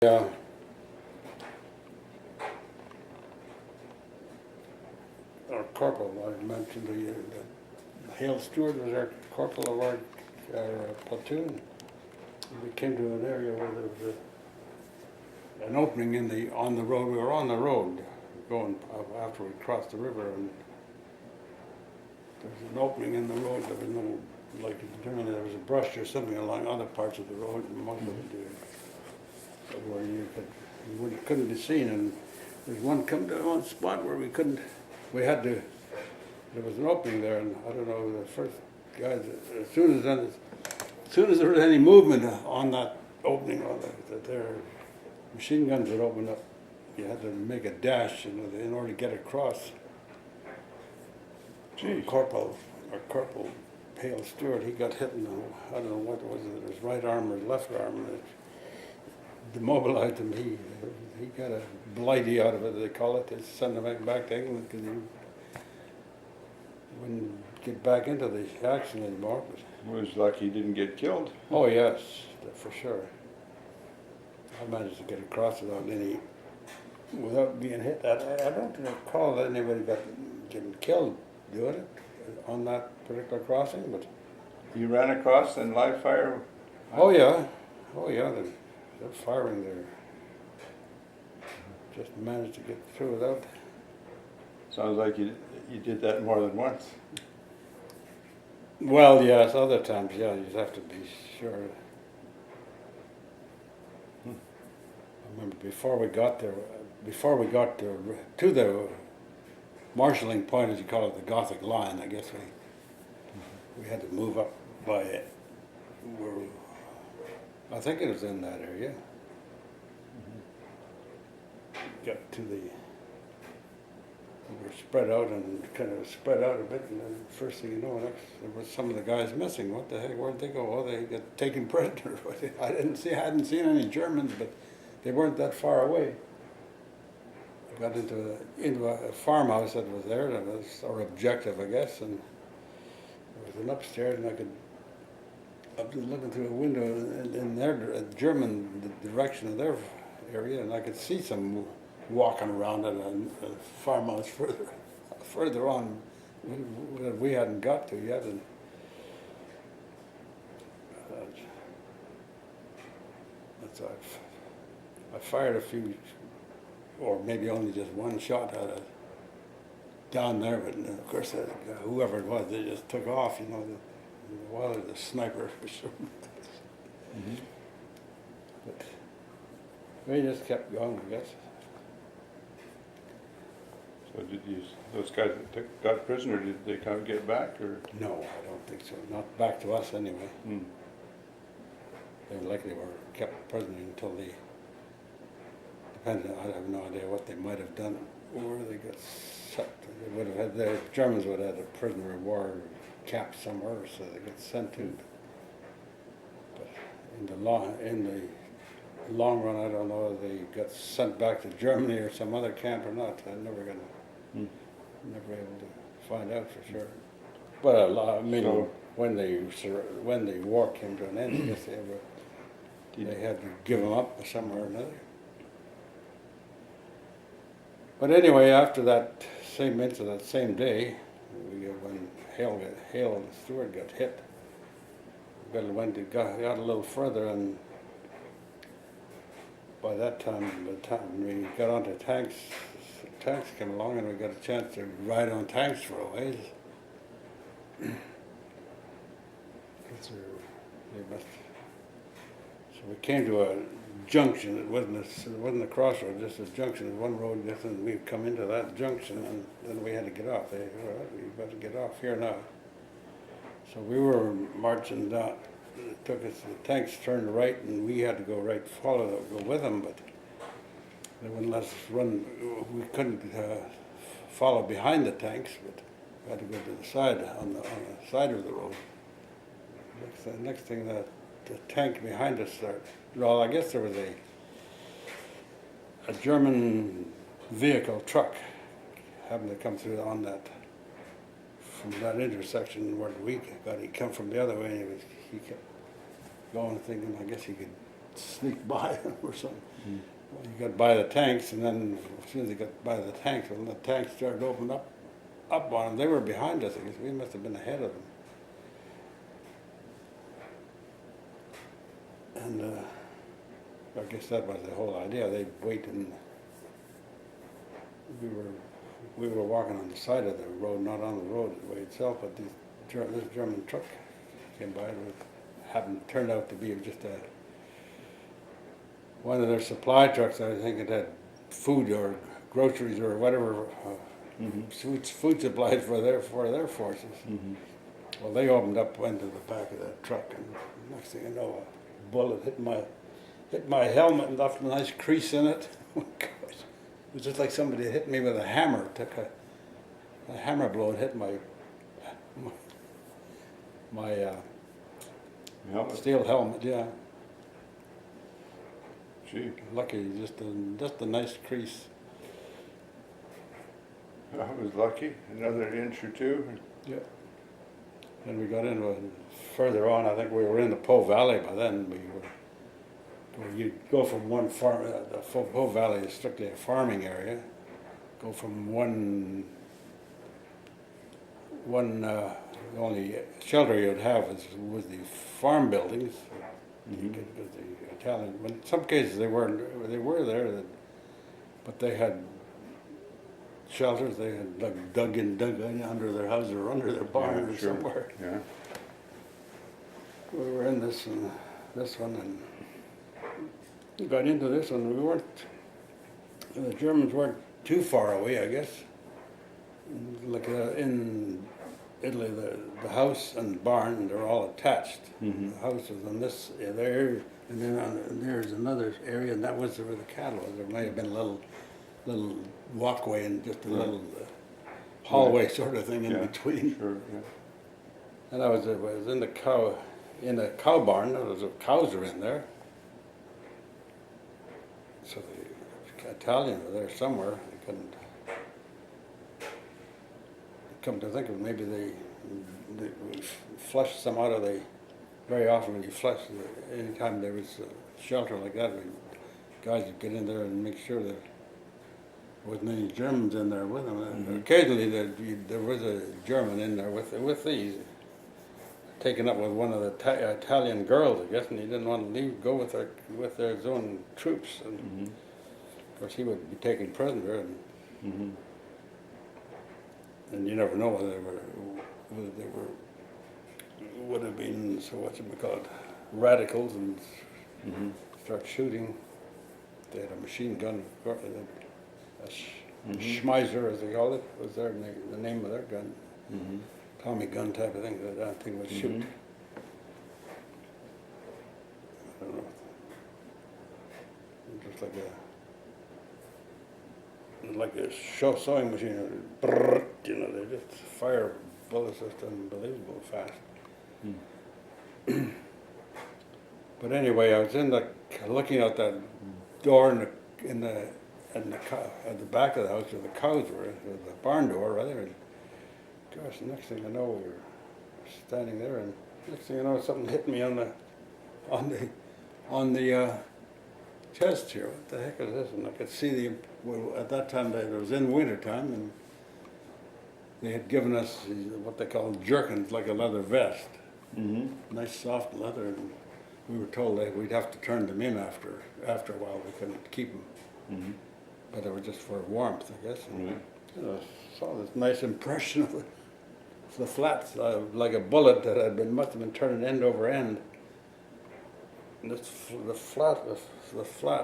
Yeah, our corporal, I mentioned the Hale Stewart was our corporal of our platoon. We came to an area where there was an opening on the road. We were on the road going after we crossed the river, and there was an opening in the road. There was no, like generally there was a brush or something along other parts of the road, and most of it where couldn't be seen. And there's one spot where we had to. There was an opening there, and I don't know, the first guys, as soon as there was any movement on that opening, their machine guns would open up. You had to make a dash, in order to get across. Geez. Our corporal, Hale Stewart, he got hit in I don't know what was it, his right arm or left arm, and it demobilized him. He got a blighty out of it, they call it. They sent him back to England because he wouldn't get back into the action anymore. But was lucky he didn't get killed. Oh yes, for sure. I managed to get across without being hit. I don't recall that anybody getting killed doing it on that particular crossing, but. You ran across and live fire? Oh yeah, they're firing there. Just managed to get through without. Sounds like you did that more than once. Well, yes, other times, yeah, you have to be sure. I remember before we got to the marshalling point, as you call it, the Gothic line, I guess we had to move up by it. I think it was in that area. Got to we were spread out and kind of spread out a bit, and then first thing you know, there was some of the guys missing. What the heck? Where'd they go? Oh, they got taken prisoner. I hadn't seen any Germans, but they weren't that far away. I got into a farmhouse that was there. That was our objective, I guess, and there was an upstairs, and I was looking through a window in their German direction of their area, and I could see some walking around at a farmhouse further on that we hadn't got to yet. And I fired a few, or maybe only just one shot at it down there, but of course whoever it was, they just took off, while the sniper for sure. But we just kept going, I guess. So those guys that got prisoner, did they come get back, or? No, I don't think so. Not back to us anyway. Mm. They likely were kept prisoner until I have no idea what they might have done, or they got sent. They would have had the Germans would have had a prisoner of war camp somewhere, so they got sent to. But in the long run, I don't know if they got sent back to Germany or some other camp or not. I'm never able to find out for sure. But when the war came to an end, I guess they had to give them up somewhere or another. But anyway, after that same incident, same day, when Hale Stewart got hit, got a little further, and by the time we got onto tanks came along, and we got a chance to ride on tanks for a ways. So we came to a junction. It wasn't a crossroad, just a junction. One road, and we'd come into that junction, and then we had to get off. We've got to get off here now. So we were marching down. It took us, the tanks turned right, and we had to go right, go with them, but they wouldn't let us run. We couldn't follow behind the tanks, but we had to go to the side, on the side of the road. Next thing, the tank behind us started. Well, I guess there was a German vehicle, truck, happened to come through from that intersection where we got. He come from the other way, and he kept going, thinking I guess he could sneak by him or something. Mm. You got by the tanks, and then as soon as they got by the tanks, when the tanks started to open up on them, they were behind us. I guess we must have been ahead of them. And I guess that was the whole idea. They'd wait, and we were walking on the side of the road, not on the road way itself. But this German truck came by, and it turned out to be just one of their supply trucks. I think it had food or groceries or whatever, food supplies for their forces. Mm-hmm. Well, they opened up, went to the back of that truck, and next thing you know, a bullet hit my helmet and left a nice crease in it. Oh, gosh. It was just like somebody hit me with a hammer. It took a hammer blow and hit my Helmet. steel helmet. Yeah, Gee, lucky, just a nice crease. I was lucky. Another inch or two. Yeah. And we got into it further on. I think we were in the Po Valley by then. You go from one farm. The Po Valley is strictly a farming area. Go from one. The only shelter you'd have was the farm buildings. Mm-hmm. Because the Italian, but in some cases they were there, but they had shelters. They had dug in under their house or under their barn or sure. somewhere. Yeah. We were in this one, and we got into this one. We weren't. The Germans weren't too far away, I guess. Like in Italy, the house and barn, they're all attached. Mm-hmm. The house was on this there, and then there's another area, and that was where the cattle was. There might have been a little walkway and just a little hallway sort of thing in between. Sure. Yeah. And I was in the cow barn. There was cows were in there. So the Italians were there somewhere. They couldn't. Come to think of it, maybe they flushed some out of the. Very often when you flush, anytime there was a shelter like that, guys would get in there and make sure that there wasn't any Germans in there with them. Mm-hmm. Occasionally there was a German in there with these, taken up with one of the Italian girls, I guess, and he didn't want to go with their own troops, and of course he would be taken prisoner, and and you never know whether they would have been radicals and start shooting. They had a machine gun, a Schmeiser, as they called it, was the name of their gun. Tommy gun type of thing. That thing would shoot. I don't know. Just like a sewing machine. Brrr, they just fire bullets just unbelievable fast. But anyway, I was looking out that door at the back of the house where the cows were, the barn door rather. And gosh, the next thing I know, we were standing there, and next thing I know, something hit me on the chest here. What the heck is this? And I could see at that time it was in winter time, and they had given us what they call jerkins, like a leather vest. Nice soft leather, and we were told that we'd have to turn them in after a while. We couldn't keep them, but they were just for warmth, I guess. And, I saw this nice impression of the flats, like a bullet that must have been turned end over end. And the flat,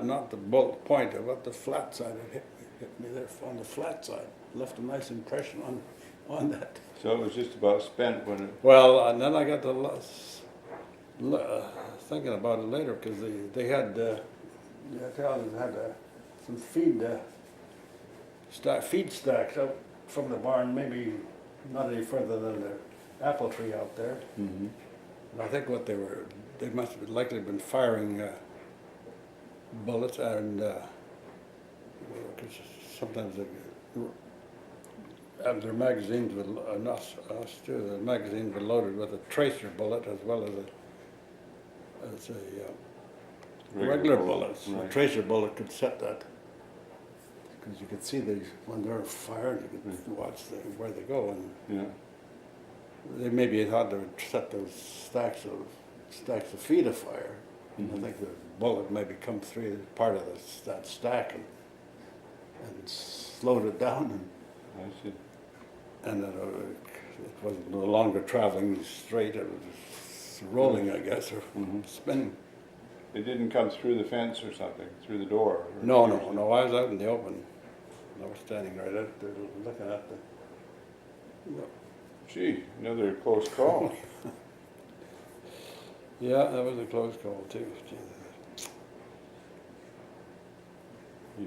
not the bullet point, but the flat side. It hit me there on the flat side. Left a nice impression on that. So it was just about spent when it. Well, and then I got to thinking about it later, because the Italians had some feed stacks out from the barn, maybe not any further than the apple tree out there. And I think they must have likely been firing bullets, and because sometimes their magazines and us too. The magazines were loaded with a tracer bullet as well as regular bullets. A Right. tracer bullet could set that. Because you could see these, when they're fired, you could watch where they go. And Yeah. they maybe thought they would set those stacks of feet afire. And I Mhm. think the bullet maybe come through part of that stack and slowed it down. I see. And then it was no longer traveling straight, it was rolling, I guess, or Mhm. spinning. It didn't come through the fence or something, through the door? or No, usually- no, I was out in the open. I was standing right out there looking at the. Gee, another close call. Yeah, that was a close call too.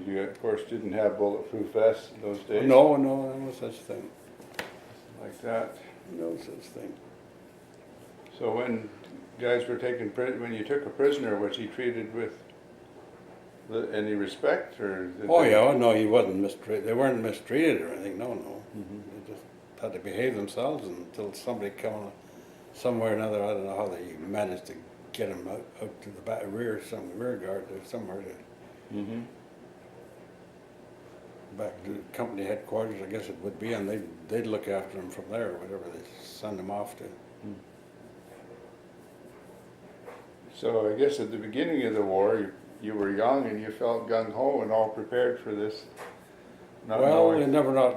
You, of course, didn't have bulletproof vests in those days? No, no such thing. Like that. No such thing. So when guys were taken, when you took a prisoner, was he treated with any respect, or? Oh yeah, oh, no, he wasn't mistreated. They weren't mistreated or anything. No, no. Mhm. They just had to behave themselves until somebody came on somewhere or another. I don't know how they managed to get him out to the back rear, some rear guard or somewhere to Mm-hmm. back to company headquarters, I guess it would be, and they'd look after him from there, whatever they send him off to. So I guess at the beginning of the war, you were young and you felt gung-ho and all prepared for this. Not Well, knowing- you never not,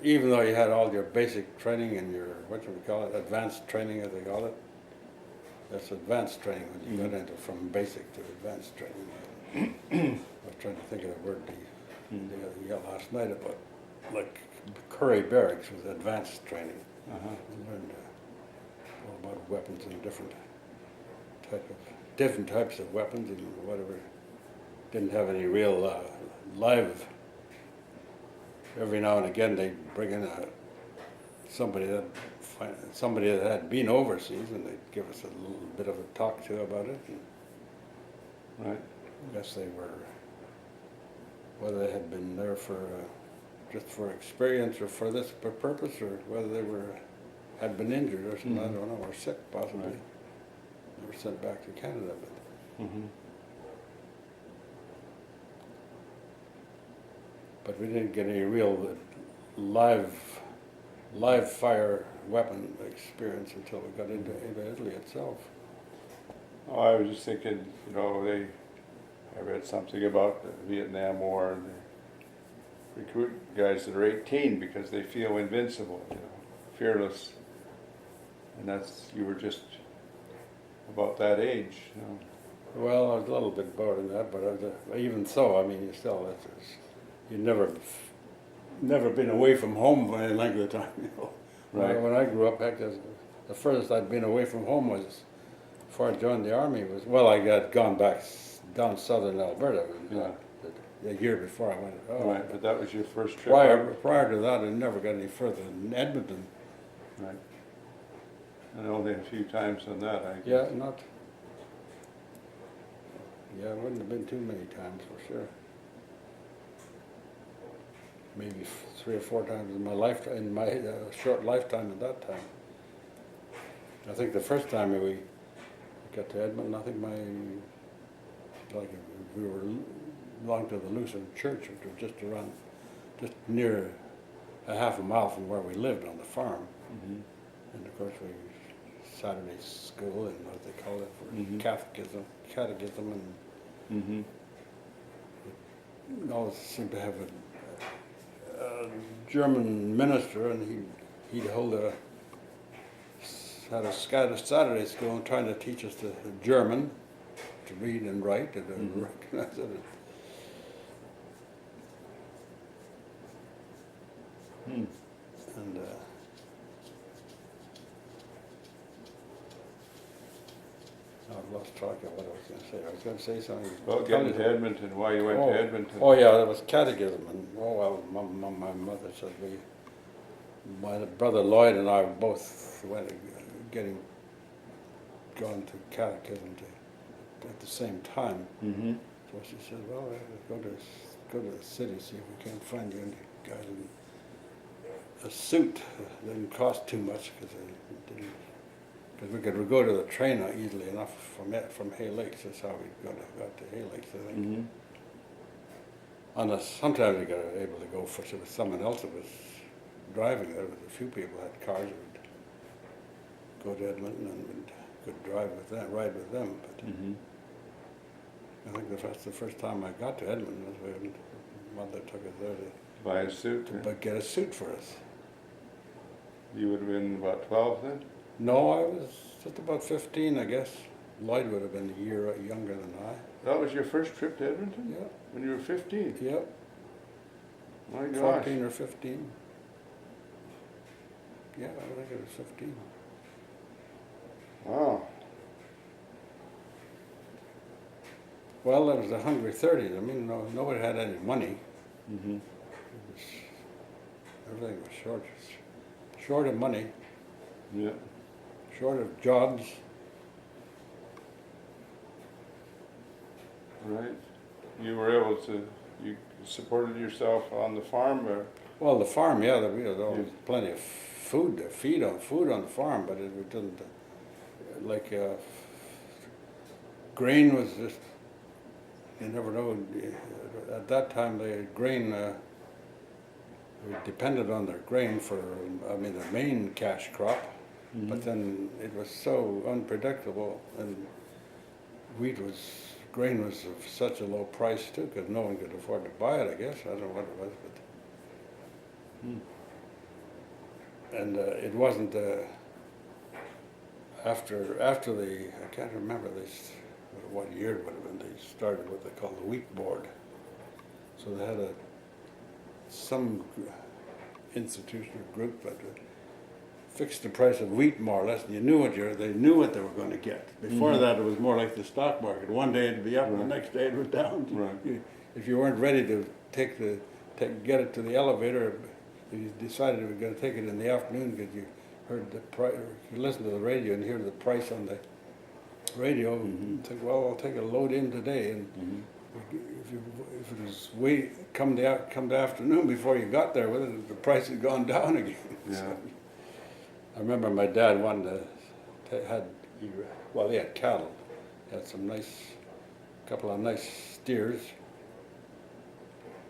even though you had all your basic training and your, what do we call it, advanced training, as they call it. That's advanced training when you got into from basic to advanced training. I was trying to think of the word the last night about, like Curry Barracks was advanced training. Uh-huh. We learned all about weapons and different types of weapons and whatever. Didn't have any real live. Every now and again they bring in somebody that had been overseas, and they'd give us a little bit of a talk to about it. And Right. I guess they were, whether they had been there for just for experience or for this purpose, or whether they had been injured or something. I Mhm. don't know, or sick possibly. Right. They were sent back to Canada, Mm-hmm. but we didn't get any real live fire weapon experience until we got into Italy itself. Oh, I was just thinking, I read something about the Vietnam War, and they recruit guys that are 18 because they feel invincible, fearless. And you were just about that age, Well, I was a little bit bored in that, but even so, I mean, you'd never been away from home for any length of time, Right. When I grew up, heck, the furthest I'd been away from home was, before I joined the army, I had gone back down southern Alberta. Yeah. The year before I went. Right, but that was your first trip Prior to that, I never got any further than Edmonton. Right. And only a few times on that, I guess. Yeah, it wouldn't have been too many times for sure. Maybe 3 or 4 times in my short lifetime at that time. I think the first time we got to Edmonton, I think we belonged to the Lutheran Church, which was just near a half a mile from where we lived on the farm. Mm-hmm. And of course, Saturday school and what they call it for Mhm. catechism, Mm-hmm. and always seemed to have a German minister, and he'd had a Saturday school and trying to teach us the German, to read and write and Mhm. recognize it. Hmm. And I've lost track of what I was going to say. I was going to say something. Well, getting to Edmonton, why you went to Edmonton. Oh yeah, that was catechism, and my mother said my brother Lloyd and I both went gone to catechism at the same time. Mm-hmm. So she said, well, go to the city, see if we can't find you any guys in a suit. Didn't cost too much because it didn't Because we could go to the train easily enough from Hay Lakes. That's how we got to Hay Lakes, I think. Mm-hmm. Unless sometimes we got able to go for someone else that was driving. There was a few people who had cars that would go to Edmonton and could drive with them, ride with them. But Mm-hmm. I think that's the first time I got to Edmonton. Was when Mother took us there Buy a suit. to get a suit for us. You would have been about 12 then? No, I was just about 15, I guess. Lloyd would have been a year younger than I. That was your first trip to Edmonton? Yeah. When you were 15? Yep. My gosh. 14 or 15. Yeah, I think it was 15. Wow. Well, there was the hungry 30s. I mean, nobody had any money. Mm-hmm. Everything was short of money, Yeah. short of jobs. Right. You were able to, you supported yourself on the farm, or? Well, the farm, yeah, there was always plenty of food to feed on the farm, but it didn't, grain was just, you never know. At that time, the grain, we depended on their grain for, the main cash crop, Mm-hmm. but then it was so unpredictable, and grain was of such a low price too, because no one could afford to buy it, I guess. I don't know what it was, but. And it wasn't after the, I can't remember what year it would have been, they started what they call the wheat board. So they had some institution or group that fixed the price of wheat more or less, and they knew what they were going to get. Before that, it was more like the stock market. One day it'd be up, and the next day it was down. Right. If you weren't ready to get it to the elevator, if you decided you were going to take it in the afternoon because you heard the price, you listened to the radio and hear the price on the radio, and think, well, I'll take a load in today, and if it was come the afternoon before you got there with it, the price had gone down again. Yeah. So, I remember my dad wanted he had cattle. He had couple of nice steers.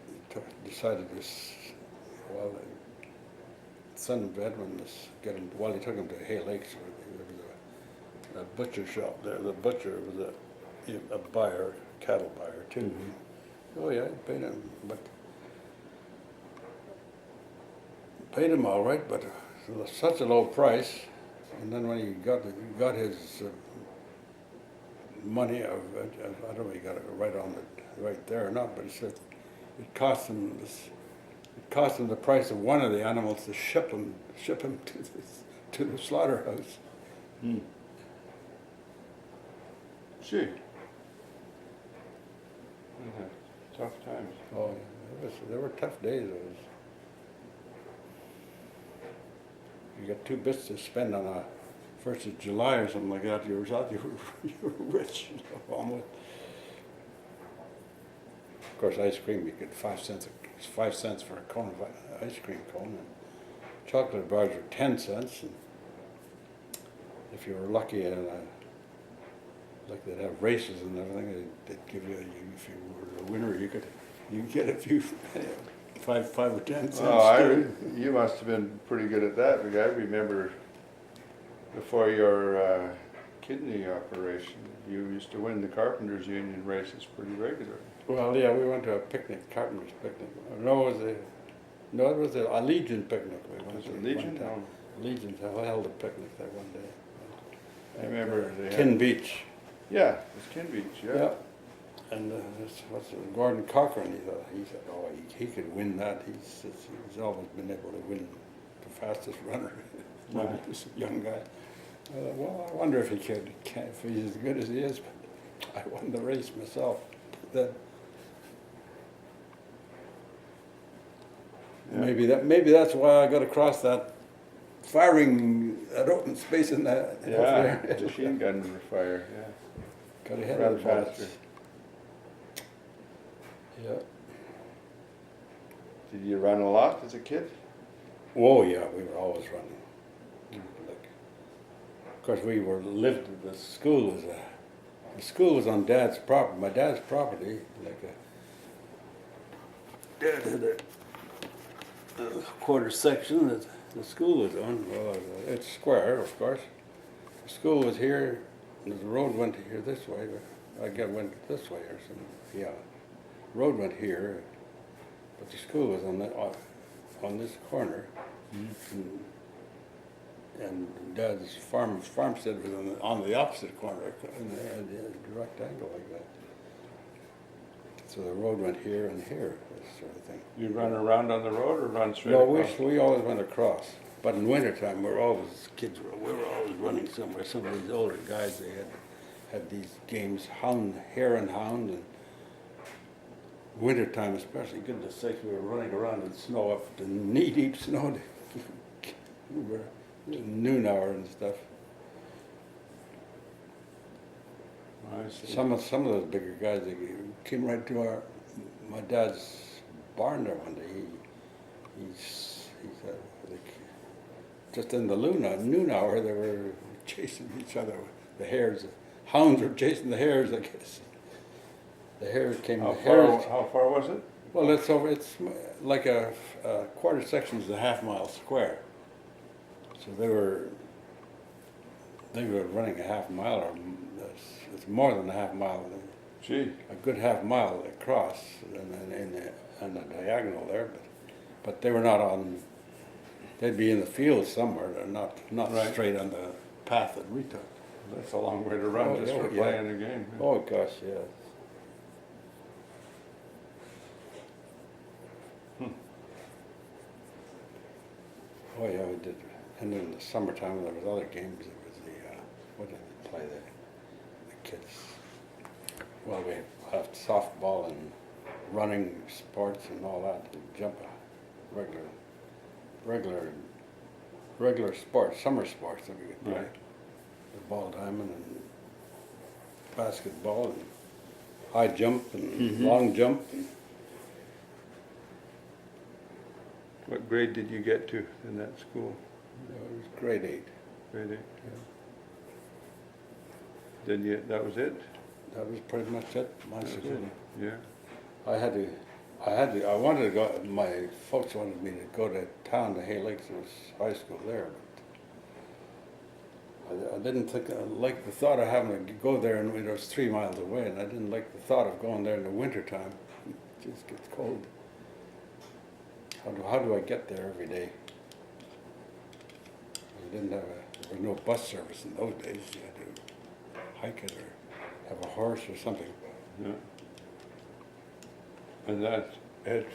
He decided to, send him to Edmonton to get him, he took him to Hay Lakes, where there was a butcher shop there. The butcher was a buyer, cattle buyer too. Mm-hmm. Oh yeah, he paid him, but paid him all right, but it was such a low price. And then when he got his money, I don't know if he got it right there or not, but he said it cost him the price of one of the animals to ship him to the slaughterhouse. Gee. Tough times. Oh, there were tough days. You got 2 bits to spend on a 1st of July or something like that. You were rich, almost. Of course, ice cream, you get 5 cents for a cone of ice cream cone, and chocolate bars were 10 cents. And if you were lucky, they'd have races and everything. They'd give you, if you were a winner, you could get a few 5 or 10 cents. Oh, you must have been pretty good at that, because I remember before your kidney operation, you used to win the Carpenters Union races pretty regularly. Well, yeah, we went to a picnic, carpenter's picnic. No, it was a Legion picnic. We went Was to it Legion? one time. Legion held a picnic there one day. I remember they Kin had, Beach. yeah, it was Kin Beach, yeah. Yeah. And Gordon Cochran, he said, oh, he could win that. He's always been able to win the fastest runner. Right. This young guy. Well, I wonder if he could, if he's as good as he is. But I won the race myself. Then maybe that's why I got across that open space in that. Yeah, machine gun fire, yeah. Got ahead Rather of the bullets. faster. Yeah. Did you run a lot as a kid? Oh yeah, we were always running. Like Of course, we were lived, the school was on Dad's property, my dad's property, Dad had a quarter section that the school was on. Well, it's square, of course. The school was here, and the road went here this way, but I guess it went this way or something. Yeah, road went here, but the school was on this corner. And Dad's farmstead was on the opposite corner, in a direct angle like that. So the road went here and here, this sort of thing. You run around on the road or run straight No, across? we always went across. But in wintertime, we were always running somewhere. Some of these older guys, they had these games, hare and hound, and wintertime especially, goodness sakes, we were running around in snow up to knee-deep snow. We were noon hour and stuff. I see. Some of those bigger guys, they came right to my dad's barn there one day. He said, just in the noon hour, they were chasing each other. The hares, hounds were chasing the hares, I guess. The hares came. How far was it? Well, it's like a quarter section is a half-mile square. So they were running a half mile, or it's more than a half mile. Gee. A good half mile across, and the diagonal there, but they were not on. They'd be in the field somewhere. They're not Right. straight on the path that we took. That's a long way to run just for yeah. playing a game. Oh gosh, yeah. Oh yeah, we did. And in the summertime, there was other games. It was what did they play there? The kids. Well, we have softball and running sports and all that. Jump, regular sports, summer sports that we could play. Right. The ball diamond and basketball and high jump and long jump. And What grade did you get to in that school? it was grade 8. Grade 8? Yeah. Then that was it? That was pretty much it. My school. Yeah. I wanted to go, my folks wanted me to go to town to Hay Lakes, there was high school there, but I didn't think, I liked the thought of having to go there, and it was 3 miles away, and I didn't like the thought of going there in the wintertime. It just gets cold. How do I get there every day? There was no bus service in those days, you had to hike it or have a horse or something. Yeah. And that, at